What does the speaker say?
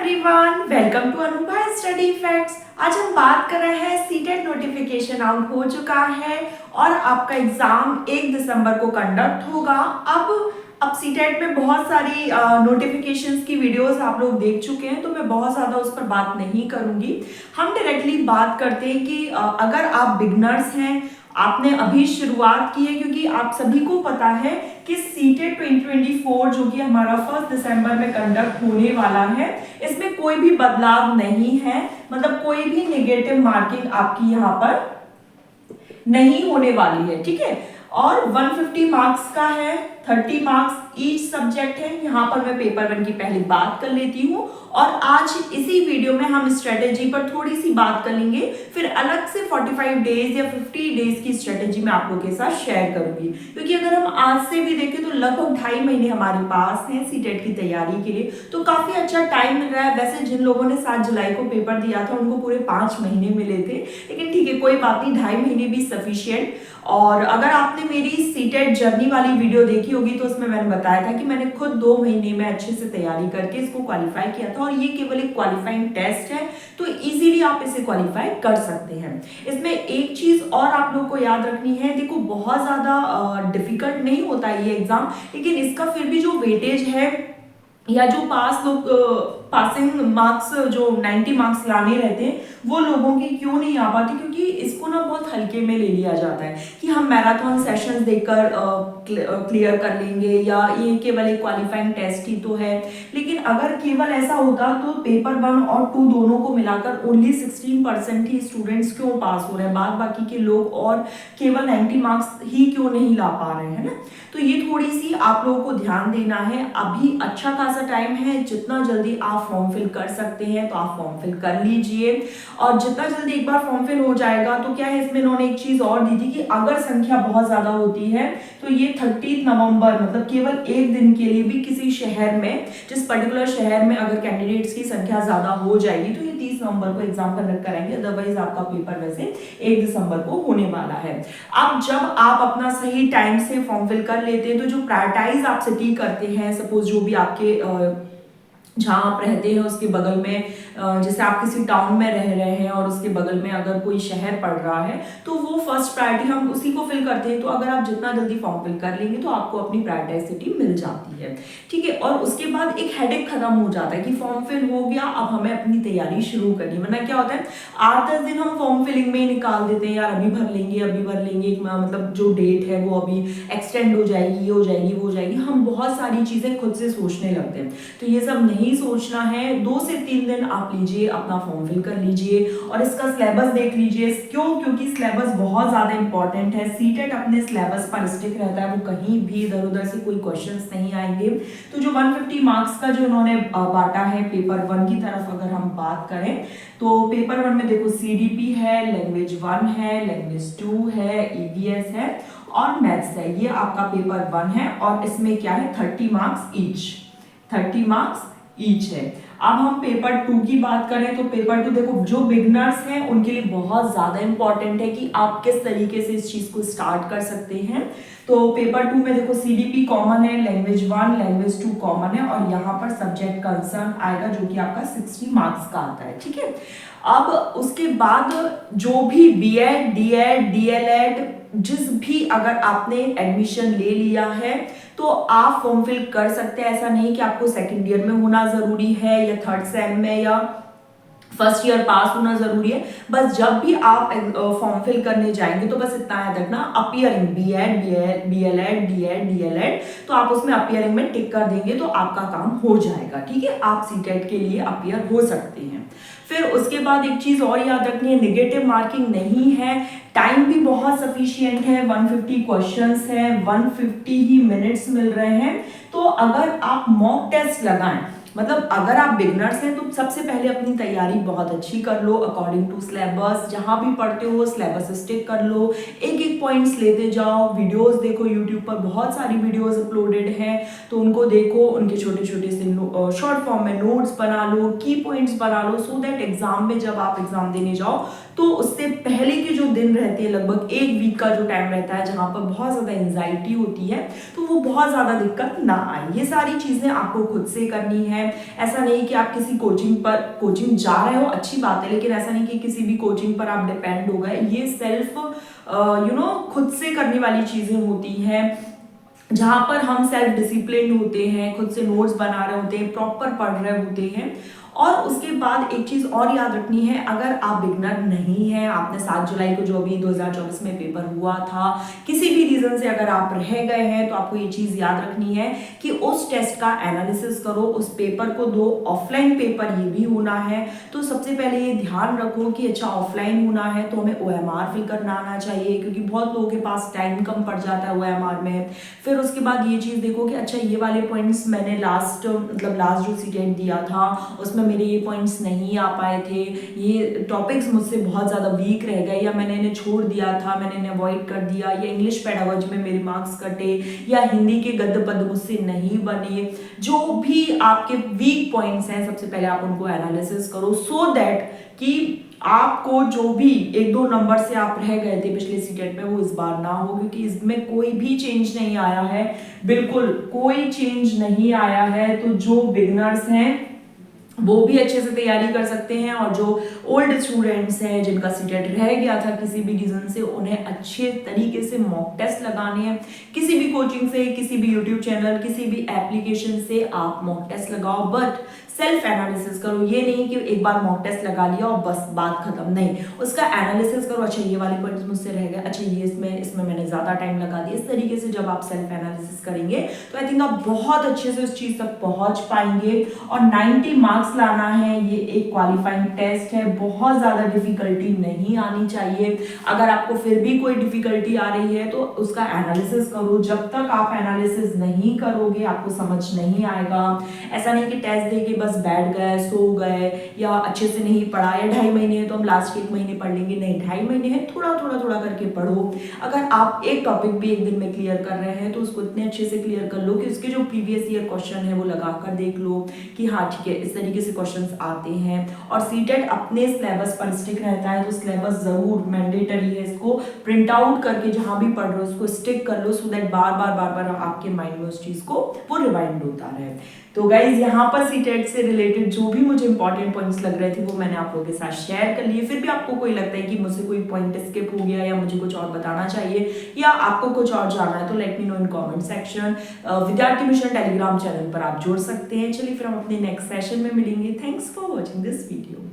Everyone, welcome to Anubha study facts. आज हम बात कर रहे हैं सीटेट नोटिफिकेशन आउट हो चुका है और आपका एग्जाम 1 दिसंबर को कंडक्ट होगा। अब सीटेट में बहुत सारी नोटिफिकेशंस की वीडियोस आप लोग देख चुके हैं, तो मैं बहुत ज़्यादा उस पर बात नहीं करूंगी। हम डायरेक्टली बात करते हैं कि अगर आप बिगनर्स हैं, आपने अभी शुरुआत की है, क्योंकि आप सभी को पता है कि सीटेट 2024 जो कि हमारा 1 दिसंबर में कंडक्ट होने वाला है, इसमें कोई भी बदलाव नहीं है। मतलब कोई भी नेगेटिव मार्किंग आपकी यहाँ पर नहीं होने वाली है, ठीक है। और 150 मार्क्स का है, 30 मार्क्स ईच सब्जेक्ट है। यहाँ पर मैं पेपर 1 की पहले बात कर लेती हूँ और आज इसी वीडियो में हम स्ट्रेटेजी पर थोड़ी सी बात कर लेंगे, फिर अलग से 45 डेज या 50 डेज की स्ट्रेटेजी मैं आप लोगों के साथ शेयर करूंगी। क्योंकि अगर हम आज से भी देखें तो लगभग 2.5 महीने हमारे पास हैं सीटेट की तैयारी के लिए, तो काफी अच्छा टाइम मिल रहा है। वैसे जिन लोगों ने 7 जुलाई को पेपर दिया था उनको पूरे 5 महीने मिले थे, लेकिन ठीक है, कोई बात नहीं, 2.5 महीने भी सफिशियंट। और अगर आपने मेरी सीटेट जर्नी वाली वीडियो देखी होगी तो उसमें मैंने बताया था कि मैंने खुद 2 महीने में अच्छे से तैयारी करके इसको क्वालिफाई किया था, और ये केवल एक क्वालिफाइंग टेस्ट है, तो इजीली आप इसे क्वालिफाई कर सकते हैं। इसमें एक चीज और आप लोग को याद रखनी है, देखो बहुत ज्यादा डिफिकल्ट नहीं होता ये एग्जाम, लेकिन इसका फिर भी जो वेटेज है या जो पासिंग मार्क्स जो 90 मार्क्स लाने रहते हैं, वो लोगों की क्यों नहीं आ पाती, क्योंकि इसको ना बहुत हल्के में ले लिया जाता है कि हम मैराथन सेशंस देकर क्लियर कर लेंगे, या ये केवल एक क्वालिफाइंग टेस्ट ही तो है। लेकिन अगर केवल ऐसा होता तो पेपर 1 और 2 दोनों को मिलाकर ओनली 16% ही स्टूडेंट्स क्यों पास हो रहे हैं, बाद बाकी के लोग और केवल 90 मार्क्स ही क्यों नहीं ला पा रहे हैं ना। तो ये थोड़ी सी आप लोगों को ध्यान देना है। अभी अच्छा खासा टाइम है, जितना जल्दी आप फॉर्म फिल कर सकते हैं तो आप फॉर्म फिल कर लीजिए। और जितना जल्दी एक बार फॉर्म फिल हो जाएगा तो क्या है, इसमें इन्होंने एक चीज और दी थी कि अगर संख्या बहुत ज्यादा होती है तो ये 30 नवंबर मतलब केवल एक दिन के लिए भी किसी शहर में, जिस पर्टिकुलर शहर में अगर कैंडिडेट्स की संख्या ज्यादा हो जाएगी तो ये 30 नवंबर को एग्जाम कंडक्ट कराएंगे। अदरवाइज आपका पेपर वैसे 1 दिसंबर को होने वाला है। अब जब आप अपना सही टाइम से फॉर्म फिल कर लेते हैं तो जो प्रायोरिटाइज आप सिटी करते हैं, सपोज जो भी आपके जहाँ आप रहते हैं उसके बगल में, जैसे आप किसी टाउन में रह रहे हैं और उसके बगल में अगर कोई शहर पड़ रहा है तो वो फर्स्ट प्रायोरिटी हम उसी को फिल करते हैं। तो अगर आप जितना जल्दी फॉर्म फिल कर लेंगे तो आपको अपनी प्रायोरिटाइजिटी मिल जाती है, ठीक है। और उसके बाद एक हेडेक खत्म हो जाता है कि फॉर्म फिल हो गया, अब हमें अपनी तैयारी शुरू करनी। वरना क्या होता है, 8-10 दिन हम फॉर्म फिलिंग में ही निकाल देते हैं, यार अभी भर लेंगे, मतलब जो डेट है वो अभी एक्सटेंड हो जाएगी, ये हो जाएगी, वो हो जाएगी, हम बहुत सारी चीजें खुद से सोचने लगते हैं। तो ये सब नहीं सोचना है। 2 से 3 दिन आप लीजिए, अपना फॉर्म फिल कर लीजिए और इसका सिलेबस देख लीजिए। क्योंकि सिलेबस बहुत ज्यादा इंपॉर्टेंट है। सीटेट अपने सिलेबस पर स्टिक रहता है, वो कहीं भी इधर उधर से कोई क्वेश्चंस नहीं आएंगे। तो जो 150 मार्क्स का जो इन्होंने बांटा है पेपर 1 की तरफ अगर हम बात करें तो पेपर 1 में देखो सीडीपी है, लैंग्वेज 1 है, लैंग्वेज 2 है, ईवीएस है और मैथ्स है। ये आपका पेपर 1 है और इसमें क्या है, 30 मार्क्स ईच है। अब हम पेपर 2 की बात करें तो पेपर 2 देखो जो बिगनर्स हैं उनके लिए बहुत ज्यादा इंपॉर्टेंट है कि आप किस तरीके से इस चीज को स्टार्ट कर सकते हैं। तो पेपर 2 में देखो सीडीपी कॉमन है, लैंग्वेज 1 लैंग्वेज 2 कॉमन है और यहाँ पर सब्जेक्ट कंसर्न आएगा जो कि आपका 60 मार्क्स का आता है, ठीक है। अब उसके बाद जो भी बीएड, डीएड, डीएलएड, जिस भी अगर आपने एडमिशन ले लिया है तो आप फॉर्म फिल कर सकते हैं। ऐसा नहीं कि आपको सेकंड ईयर में होना जरूरी है या 3rd सेम में या फर्स्ट ईयर पास होना जरूरी है। बस जब भी आप फॉर्म फिल करने जाएंगे तो बस इतना याद रखना, appearing BEd, BElEd, DEd, DElEd, तो आप उसमें अपीयरिंग में टिक कर देंगे तो आपका काम हो जाएगा, ठीक है। आप सीटेट के लिए अपीयर हो सकते हैं। फिर उसके बाद एक चीज और याद रखनी है, नेगेटिव मार्किंग नहीं है, टाइम भी बहुत सफिशिएंट है, 150 क्वेश्चंस है, 150 ही मिनट्स मिल रहे हैं। तो अगर आप मॉक टेस्ट लगाएं, मतलब अगर आप बिगनर्स हैं तो सबसे पहले अपनी तैयारी बहुत अच्छी कर लो अकॉर्डिंग टू सिलेबस। जहां भी पढ़ते हो सिलेबस स्टिक कर लो, एक एक पॉइंट्स लेते जाओ, वीडियोस देखो, यूट्यूब पर बहुत सारी वीडियोस अपलोडेड हैं तो उनको देखो, उनके छोटे छोटे से शॉर्ट फॉर्म में नोट्स बना लो, की पॉइंट्स बना लो, सो दैट एग्जाम में जब आप एग्जाम देने जाओ तो उससे पहले के जो दिन रहते हैं, लगभग 1 वीक का जो टाइम रहता है जहां पर बहुत ज्यादा एंजाइटी होती है, तो वो बहुत ज्यादा दिक्कत ना आए। ये सारी चीजें आपको खुद से करनी है। है। ऐसा नहीं कि आप किसी कोचिंग जा रहे हो, अच्छी बात है, लेकिन ऐसा नहीं कि किसी भी कोचिंग पर आप डिपेंड हो गए। ये सेल्फ खुद से करने वाली चीजें होती हैं, जहां पर हम सेल्फ डिसिप्लिन होते हैं, खुद से नोट्स बना रहे होते हैं, प्रॉपर पढ़ रहे होते हैं। और उसके बाद एक चीज और याद रखनी है, अगर आप बिगनर नहीं है, आपने 7 जुलाई को जो अभी 2024 में पेपर हुआ था, किसी भी रीजन से अगर आप रह गए हैं, तो आपको ये चीज याद रखनी है कि उस टेस्ट का एनालिसिस करो, उस पेपर को दो। ऑफलाइन पेपर ये भी होना है, तो सबसे पहले ये ध्यान रखो कि अच्छा ऑफलाइन होना है तो हमें OMR फिल करना आना चाहिए, क्योंकि बहुत लोगों के पास टाइम कम पड़ जाता है OMR में। फिर उसके बाद ये चीज देखो कि अच्छा ये वाले पॉइंट्स मैंने लास्ट जो सीटेट दिया था उसमें मेरे ये पॉइंट्स नहीं आ पाए थे, ये टॉपिक्स मुझसे बहुत ज़्यादा वीक रह गए, या मैंने इन्हें छोड़ दिया था, मैंने इन्हें अवॉइड कर दिया, या इंग्लिश पेडागोजी में मेरे मार्क्स कटे, या हिंदी के गद्य पद मुझसे नहीं बने। जो भी आपके वीक पॉइंट्स हैं, सबसे पहले आप उनको एनालिसिस करो, सो दैट कि आपको जो भी 1-2 नंबर से आप रह गए थे पिछले सीटेट में, वो इस बार ना हो, क्योंकि इसमें कोई भी चेंज नहीं आया है, बिल्कुल कोई चेंज नहीं आया है। तो जो बिगनर्स हैं वो भी अच्छे से तैयारी कर सकते हैं, और जो ओल्ड स्टूडेंट्स हैं जिनका सीटेट रह गया था किसी भी रीजन से, उन्हें अच्छे तरीके से मॉक टेस्ट लगाने हैं। किसी भी कोचिंग से, किसी भी यूट्यूब चैनल, किसी भी एप्लीकेशन से आप मॉक टेस्ट लगाओ, बट सेल्फ एनालिसिस करो। ये नहीं कि एक बार मॉक टेस्ट लगा लिया और बस बात खत्म, नहीं, उसका एनालिसिस करो। अच्छा ये वाले पॉइंट्स मुझसे रह गए, अच्छा ये इसमें मैंने ज्यादा टाइम लगा दिया। इस तरीके से जब आप सेल्फ एनालिसिस करेंगे तो आई थिंक आप बहुत अच्छे से उस चीज तक पहुंच पाएंगे। और 90 मार्क्स लाना है, ये एक क्वालिफाइंग टेस्ट है, बहुत ज्यादा डिफिकल्टी नहीं आनी चाहिए। अगर आपको फिर भी कोई डिफिकल्टी आ रही है तो उसका एनालिसिस करो। जब तक आप एनालिसिस नहीं करोगे आपको समझ नहीं आएगा। ऐसा नहीं कि टेस्ट देके बस बैठ गए, सो गए, या अच्छे से नहीं पढ़ा, या 2.5 महीने है तो हम लास्ट के 1 महीने पढ़ लेंगे, नहीं, 2.5 महीने है, थोड़ा थोड़ा करके पढ़ो। अगर आप एक टॉपिक भी एक दिन में क्लियर कर रहे हैं तो उसको इतने अच्छे से क्लियर कर लो कि उसके जो प्रीवियस ईयर क्वेश्चन है वो लगाकर देख लो कि हाँ ठीक है, इस तरीके से क्वेश्चंस आते हैं। और सीटेट अपने सिलेबस पर स्टिक रहता है, तो सिलेबस जरूर मैंडेटरी है, इसको प्रिंट आउट करके जहां भी पढ़ रहे हो उसको स्टिक कर लो, सो दैट बार बार आपके माइंड में उस चीज को वो रिवाइंड होता रहे। तो गाइज यहाँ पर सीटेट से रिलेटेड जो भी मुझे इंपॉर्टेंट पॉइंट्स लग रहे थे वो मैंने आप लोगों के साथ शेयर कर लिए। फिर भी आपको कोई लगता है कि मुझसे कोई पॉइंट स्किप हो गया या मुझे कुछ और बताना चाहिए या आपको कुछ और जानना है, तो let me know in comment section. विद्यार्थी मिशन टेलीग्राम चैनल पर आप जुड़ सकते हैं। चलिए फिर हम अपने नेक्स्ट सेशन में मिलेंगे। Thanks for watching this video.